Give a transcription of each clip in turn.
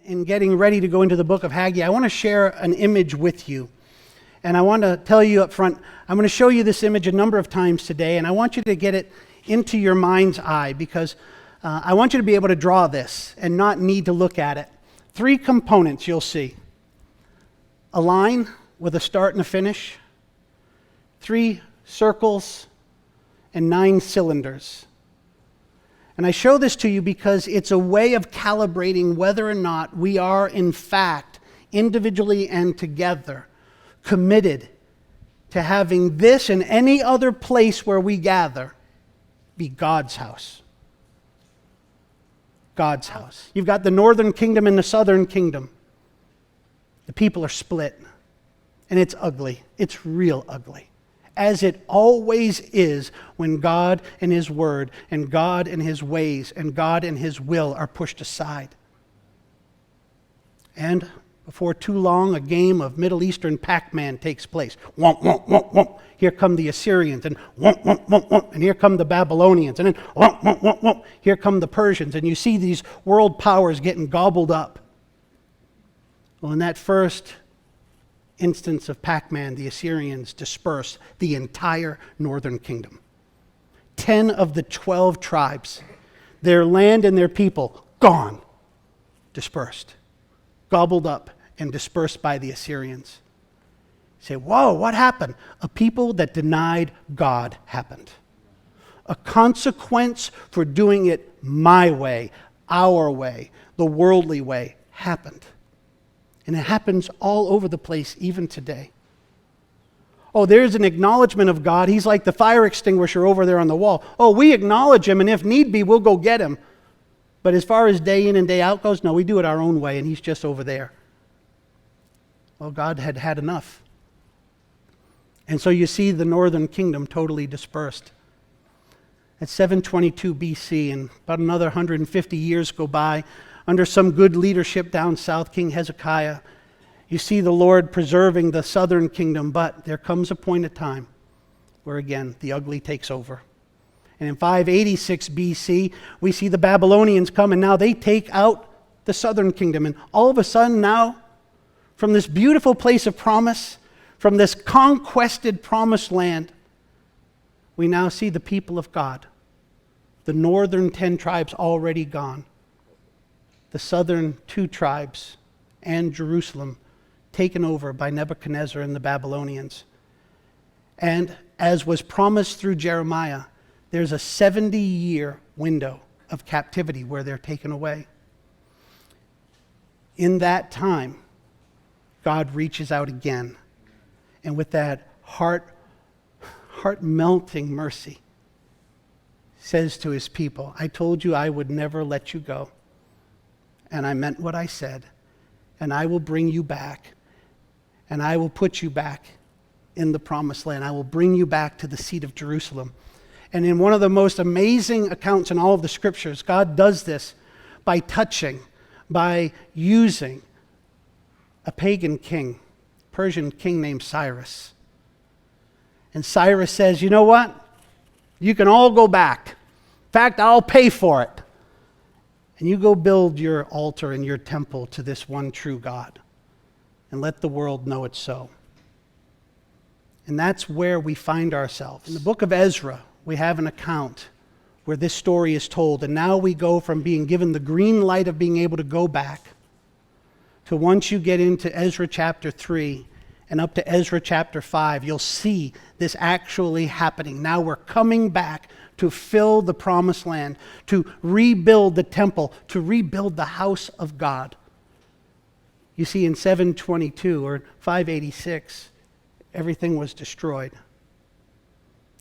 in getting ready to go into the book of Haggai, I want to share an image with you. And I want to tell you up front, I'm going to show you this image a number of times today, and I want you to get it into your mind's eye because I want you to be able to draw this and not need to look at it. 3 components you'll see. A line with a start and a finish, 3 circles, and 9 cylinders. And I show this to you because it's a way of calibrating whether or not we are, in fact, individually and together, committed to having this and any other place where we gather be God's house. God's house. You've got the northern kingdom and the southern kingdom. The people are split, and it's ugly. It's real ugly. As it always is when God and His Word and God and His ways and God and His will are pushed aside. And before too long, a game of Middle Eastern Pac-Man takes place. Womp, womp, womp, womp. Here come the Assyrians, and womp, womp, womp, womp. And here come the Babylonians, and then womp, womp, womp, womp. Here come the Persians. And you see these world powers getting gobbled up. Well, in that first instance of Pac-Man, the Assyrians dispersed the entire northern kingdom. 10 of the 12 tribes, their land and their people, gone, dispersed, gobbled up and dispersed by the Assyrians. You say, whoa, what happened? A people that denied God happened. A consequence for doing it my way, our way, the worldly way happened. And it happens all over the place, even today. Oh, there's an acknowledgement of God. He's like the fire extinguisher over there on the wall. Oh, we acknowledge Him, and if need be, we'll go get Him. But as far as day in and day out goes, no, we do it our own way, and He's just over there. Well, God had had enough. And so you see the northern kingdom totally dispersed. At 722 BC, and about another 150 years go by, under some good leadership down south, King Hezekiah, you see the Lord preserving the southern kingdom, but there comes a point of time where again the ugly takes over. And in 586 BC, we see the Babylonians come, and now they take out the southern kingdom. And all of a sudden now, from this beautiful place of promise, from this conquested promised land, we now see the people of God. The northern 10 tribes already gone. The southern 2 tribes and Jerusalem taken over by Nebuchadnezzar and the Babylonians. And as was promised through Jeremiah, there's a 70-year window of captivity where they're taken away. In that time, God reaches out again, and with that heart-melting mercy, says to His people, I told you I would never let you go. And I meant what I said, and I will bring you back, and I will put you back in the promised land. I will bring you back to the seat of Jerusalem. And in one of the most amazing accounts in all of the scriptures, God does this by touching, by using a pagan king, Persian king named Cyrus. And Cyrus says, you know what? You can all go back. In fact, I'll pay for it. And you go build your altar and your temple to this one true God. And let the world know it's so. And that's where we find ourselves. In the book of Ezra, we have an account where this story is told. And now we go from being given the green light of being able to go back to once you get into Ezra chapter 3 and up to Ezra chapter 5, you'll see this actually happening. Now we're coming back to fill the promised land, to rebuild the temple, to rebuild the house of God. You see, in 722 or 586, everything was destroyed.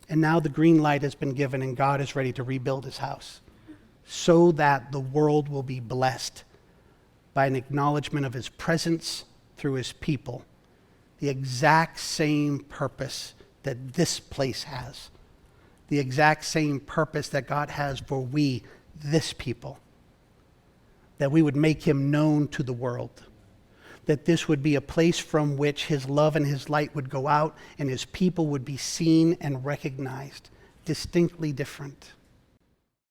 And now the green light has been given, and God is ready to rebuild His house so that the world will be blessed by an acknowledgement of His presence through His people. The exact same purpose that this place has. The exact same purpose that God has for we, this people. That we would make Him known to the world. That this would be a place from which His love and His light would go out, and His people would be seen and recognized, distinctly different.